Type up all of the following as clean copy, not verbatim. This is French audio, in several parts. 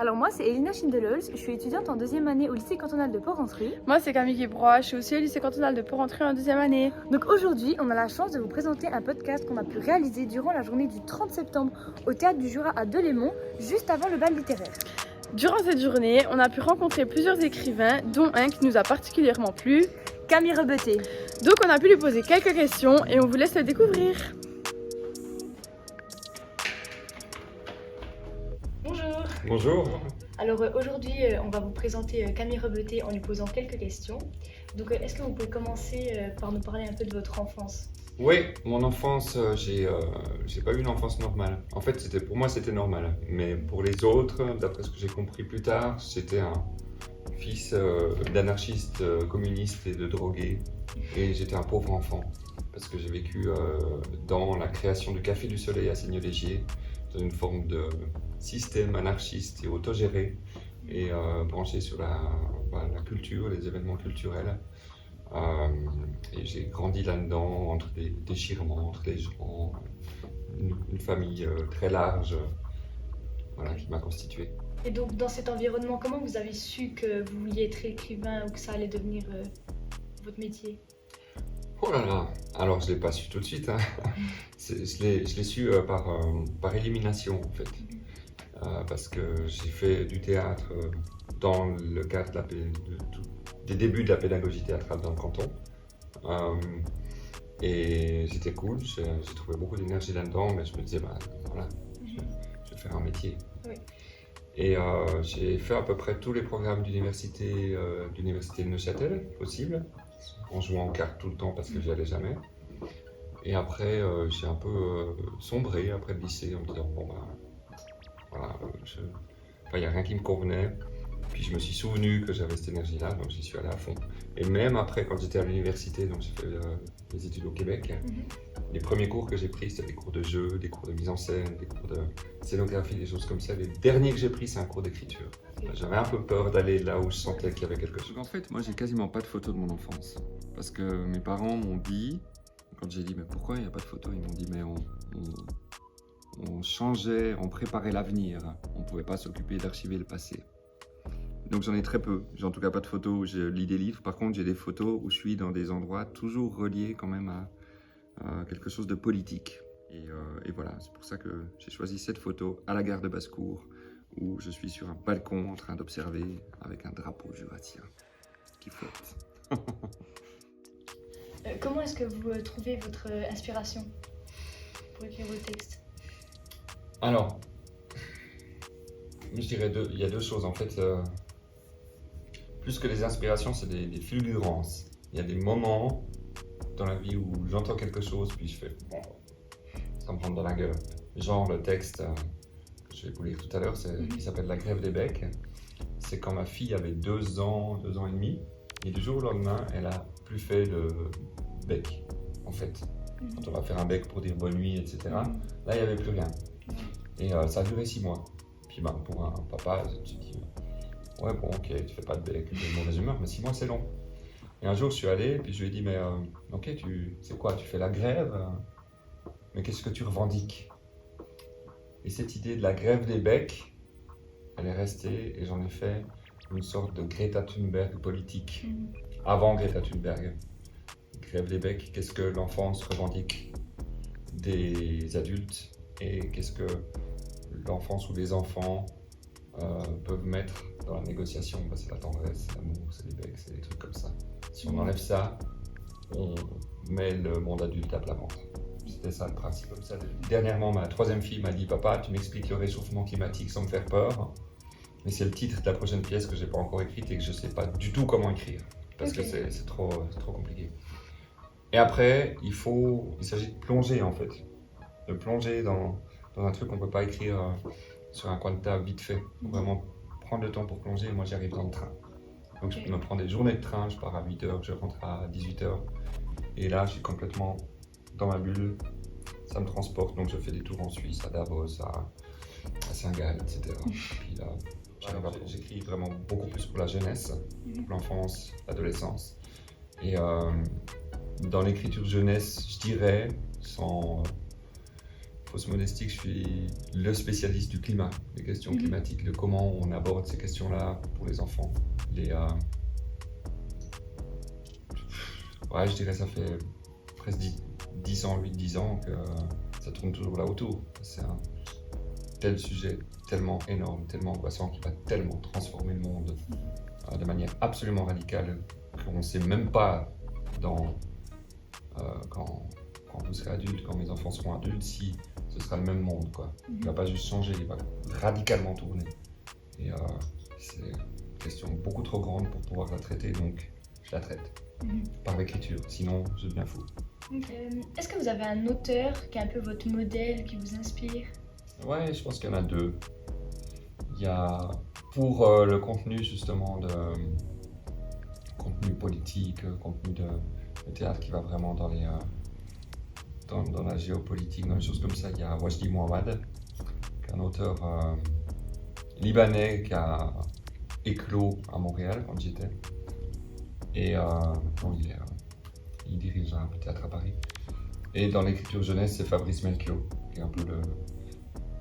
Alors moi c'est Elina Schindelols, je suis étudiante en deuxième année au lycée cantonal de Port-Rentruy. Moi c'est Camille Guébrois, je suis aussi au lycée cantonal de Port-Rentruy en deuxième année. Donc aujourd'hui on a la chance de vous présenter un podcast qu'on a pu réaliser durant la journée du 30 septembre au Théâtre du Jura à Delémont, juste avant le bal littéraire. Durant cette journée, on a pu rencontrer plusieurs écrivains, dont un qui nous a particulièrement plu, Camille Rebeté. Donc on a pu lui poser quelques questions et on vous laisse le découvrir. Bonjour. Bonjour. Alors aujourd'hui on va vous présenter Camille Rebeté en lui posant quelques questions. Donc est-ce que vous pouvez commencer par nous parler un peu de votre enfance ? Oui, mon enfance, j'ai pas eu une enfance normale. En fait, pour moi, c'était normal. Mais pour les autres, d'après ce que j'ai compris plus tard, j'étais un fils d'anarchiste communiste et de drogué. Et j'étais un pauvre enfant. Parce que j'ai vécu dans la création du Café du Soleil à Seigneur-Légier, dans une forme de système anarchiste et autogéré, et branché sur la culture, les événements culturels. Et j'ai grandi là-dedans, entre des déchirements, entre les gens, une famille très large, qui m'a constitué. Et donc dans cet environnement, comment vous avez su que vous vouliez être écrivain ou que ça allait devenir votre métier ? Oh là là, alors je ne l'ai pas su tout de suite, hein. Je l'ai su par élimination en fait. Parce que j'ai fait du théâtre dans le cadre des débuts de la pédagogie théâtrale dans le canton. Et c'était cool, j'ai trouvé beaucoup d'énergie là-dedans, mais je me disais, je vais faire un métier. Oui. Et j'ai fait à peu près tous les programmes d'université de Neuchâtel possible, en jouant aux cartes tout le temps parce que j'y allais jamais. Et après, j'ai un peu sombré après le lycée en me disant, il n'y a rien qui me convenait. Puis je me suis souvenu que j'avais cette énergie-là, donc j'y suis allé à fond. Et même après, quand j'étais à l'université, donc j'ai fait des études au Québec, les premiers cours que j'ai pris, c'était des cours de jeu, des cours de mise en scène, des cours de scénographie, des choses comme ça. Les derniers que j'ai pris, c'est un cours d'écriture. J'avais un peu peur d'aller là où je sentais qu'il y avait quelque chose. En fait, moi, j'ai quasiment pas de photos de mon enfance. Parce que mes parents m'ont dit, quand j'ai dit, mais pourquoi il n'y a pas de photos, ils m'ont dit, mais on changeait, on préparait l'avenir. On ne pouvait pas s'occuper d'archiver le passé. Donc j'en ai très peu. J'ai en tout cas pas de photos où je lis des livres. Par contre, j'ai des photos où je suis dans des endroits toujours reliés quand même à quelque chose de politique. Et voilà, c'est pour ça que j'ai choisi cette photo à la gare de Basse-Cour, où je suis sur un balcon en train d'observer avec un drapeau jurassien qui flotte. Comment est-ce que vous trouvez votre inspiration pour écrire vos textes ? Alors, je dirais il y a deux choses en fait. Plus que les inspirations, c'est des fulgurances. Il y a des moments dans la vie où j'entends quelque chose, puis je fais ça me rentre dans la gueule. Genre le texte que je vais vous lire tout à l'heure, qui s'appelle La grève des becs. C'est quand ma fille avait 2 ans et demi, et du jour au lendemain, elle a plus fait de bec, en fait. Quand on va faire un bec pour dire bonne nuit, etc. Là, il n'y avait plus rien. Et ça a duré 6 mois. Puis pour un papa, tu te dis, ouais bon ok, tu fais pas de bec, tu es de mauvaise humeur, mais 6 mois c'est long. Et un jour je suis allé, puis je lui ai dit, mais ok, c'est quoi, tu fais la grève, mais qu'est-ce que tu revendiques ? Et cette idée de la grève des becs, elle est restée, et j'en ai fait une sorte de Greta Thunberg politique, avant Greta Thunberg. Grève des becs, qu'est-ce que l'enfance revendique des adultes, et qu'est-ce que l'enfance ou les enfants peuvent mettre dans la négociation. C'est la tendresse, c'est l'amour, c'est les becs, c'est des trucs comme ça. Si on enlève ça, on met le monde adulte à plat ventre. C'était ça le principe. Comme ça. Dernièrement, ma 3e fille m'a dit, papa, tu m'expliques le réchauffement climatique sans me faire peur, mais c'est le titre de la prochaine pièce que j'ai pas encore écrite et que je sais pas du tout comment écrire, parce que c'est trop compliqué. Et après, il s'agit de plonger en fait, de plonger dans un truc qu'on peut pas écrire sur un coin de table vite fait. Faut vraiment prendre le temps pour plonger. Moi, j'y arrive dans le train. Donc, je me prends des journées de train. Je pars à 8h, je rentre à 18h. Et là, je suis complètement dans ma bulle. Ça me transporte. Donc, je fais des tours en Suisse, à Davos, à Saint-Gall, etc. Puis là, j'écris vraiment beaucoup plus pour la jeunesse, pour l'enfance, l'adolescence. Et dans l'écriture jeunesse, je dirais, sans fausse modestie, que je suis le spécialiste du climat, des questions climatiques, de comment on aborde ces questions-là pour les enfants. Ouais, je dirais ça fait presque 10 ans, 8-10 ans que ça tourne toujours là autour. C'est un tel sujet tellement énorme, tellement angoissant, qui va tellement transformer le monde de manière absolument radicale qu'on ne sait même pas quand vous serez adulte, quand mes enfants seront adultes, si ce sera le même monde, quoi. Il ne va pas juste changer, il va radicalement tourner. Et c'est une question beaucoup trop grande pour pouvoir la traiter, donc je la traite par l'écriture, sinon je deviens fou. Est-ce que vous avez un auteur qui est un peu votre modèle, qui vous inspire? Ouais, je pense qu'il y en a deux. Il y a pour le contenu justement contenu politique, contenu de théâtre qui va vraiment dans la géopolitique, dans les choses comme ça, il y a Wajdi Mouawad, qui est un auteur libanais qui a éclos à Montréal quand j'y étais. Et maintenant il dirige un théâtre à Paris. Et dans l'écriture jeunesse, c'est Fabrice Melchior, qui est un peu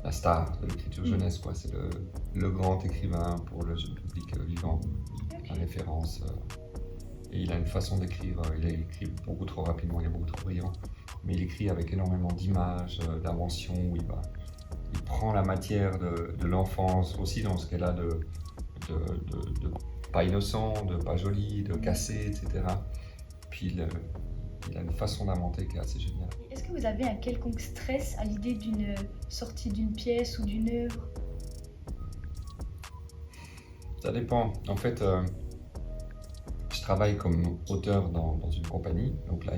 la star de l'écriture jeunesse, quoi. C'est le grand écrivain pour le jeune public vivant, la référence. Et il a une façon d'écrire, il écrit beaucoup trop rapidement, il est beaucoup trop brillant, mais il écrit avec énormément d'images, d'inventions, où il prend la matière de l'enfance aussi dans ce qu'elle a de pas innocent, de pas joli, de cassé, etc. Puis il a une façon d'inventer qui est assez géniale. Est-ce que vous avez un quelconque stress à l'idée d'une sortie d'une pièce ou d'une œuvre? Ça dépend. En fait, je travaille comme auteur dans une compagnie. Donc là,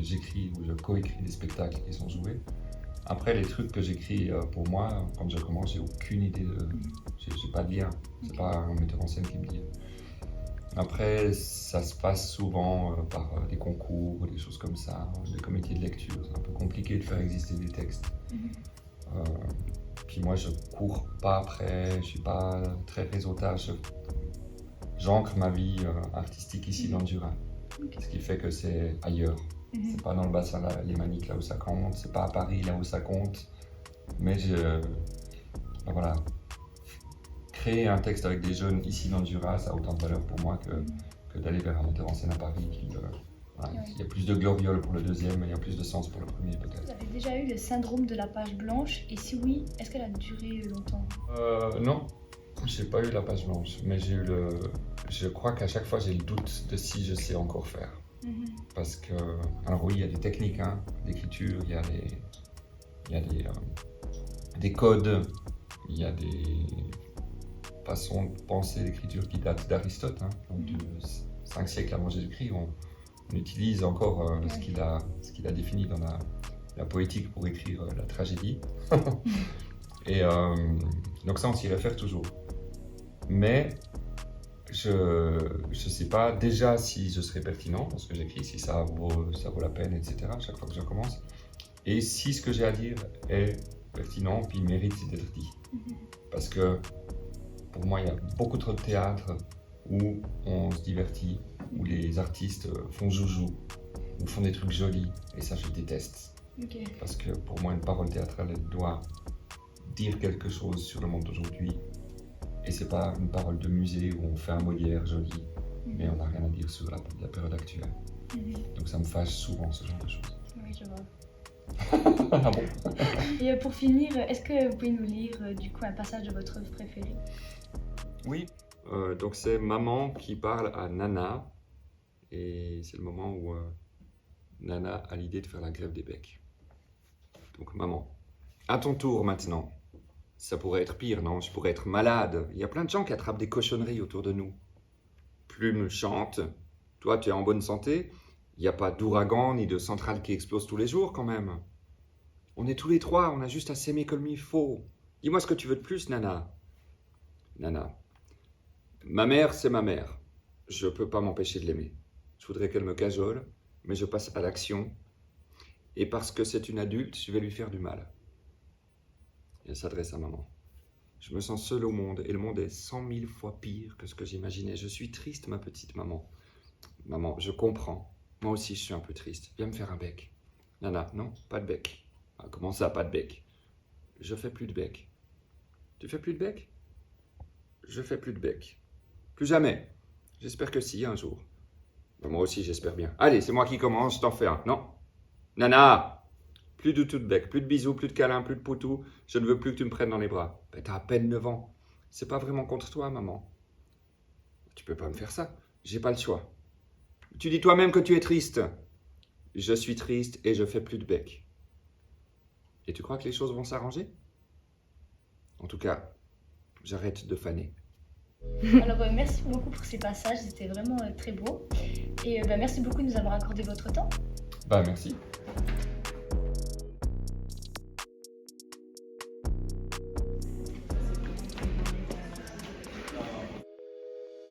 j'écris ou je coécris des spectacles qui sont joués. Après, les trucs que j'écris pour moi, quand je commence, j'ai aucune idée j'ai pas de lien. C'est pas un metteur en scène qui me dit. Après, ça se passe souvent par des concours, des choses comme ça, des comités de lecture. C'est un peu compliqué de faire exister des textes. Puis moi, je cours pas après, je suis pas très réseautage. J'ancre ma vie artistique ici dans le Jura. Ce qui fait que c'est ailleurs. C'est pas dans le bassin lémanique là où ça compte, c'est pas à Paris là où ça compte. Mais voilà. Créer un texte avec des jeunes ici dans le Jura, ça a autant de valeur pour moi que d'aller vers un metteur en scène à Paris. Il y a plus de gloriole pour le deuxième, mais il y a plus de sens pour le premier peut-être. Vous avez déjà eu le syndrome de la page blanche? Et si oui, est-ce qu'elle a duré longtemps? Non, j'ai pas eu la page blanche, mais je crois qu'à chaque fois j'ai le doute de si je sais encore faire. Parce que, alors oui, il y a des techniques d'écriture, il y a des codes, il y a des façons de penser l'écriture qui datent d'Aristote, donc du 5 siècles avant Jésus-Christ. On utilise encore ce qu'il a défini dans la poétique pour écrire la tragédie. Et donc ça, on s'y réfère toujours. Mais je sais pas déjà si je serai pertinent dans ce que j'écris, si ça vaut la peine, etc. chaque fois que je commence. Et si ce que j'ai à dire est pertinent, puis mérite d'être dit. Parce que pour moi, il y a beaucoup trop de théâtre où on se divertit, où les artistes font joujou, ou font des trucs jolis, et ça, je déteste. Parce que pour moi, une parole théâtrale, elle doit dire quelque chose sur le monde d'aujourd'hui. Et c'est pas une parole de musée où on fait un Molière joli, mais on n'a rien à dire sur la période actuelle. Donc ça me fâche souvent, ce genre de choses. Oui, je vois. Ah bon? Et pour finir, est-ce que vous pouvez nous lire du coup un passage de votre œuvre préférée? Oui, donc c'est maman qui parle à Nana, et c'est le moment où Nana a l'idée de faire la grève des becs. Donc maman, à ton tour maintenant. Ça pourrait être pire, non? Je pourrais être malade. Il y a plein de gens qui attrapent des cochonneries autour de nous. Plume chante. Toi, tu es en bonne santé? Il n'y a pas d'ouragan ni de centrale qui explose tous les jours quand même. On est tous les trois, on a juste à s'aimer comme il faut. Dis-moi ce que tu veux de plus, Nana. Nana. Ma mère, c'est ma mère. Je ne peux pas m'empêcher de l'aimer. Je voudrais qu'elle me cajole, mais je passe à l'action. Et parce que c'est une adulte, je vais lui faire du mal. Elle s'adresse à maman. Je me sens seule au monde, et le monde est 100 000 fois pire que ce que j'imaginais. Je suis triste, ma petite maman. Maman, je comprends. Moi aussi, je suis un peu triste. Viens me faire un bec. Nana, non, pas de bec. Ah, comment ça, pas de bec? je fais plus de bec. Tu fais plus de bec? Je fais plus de bec. Plus jamais. J'espère que si, un jour. Ben, moi aussi, j'espère bien. Allez, c'est moi qui commence, je t'en fais un. Non? Nana! Plus du tout de bec, plus de bisous, plus de câlins, plus de poutous. Je ne veux plus que tu me prennes dans les bras. Ben, t'as à peine 9 ans. C'est pas vraiment contre toi, maman. Tu peux pas me faire ça. J'ai pas le choix. Tu dis toi-même que tu es triste. Je suis triste et je fais plus de bec. Et tu crois que les choses vont s'arranger? En tout cas, j'arrête de faner. Alors, merci beaucoup pour ces passages, c'était vraiment très beau. Et merci beaucoup de nous avoir accordé votre temps. Bah merci.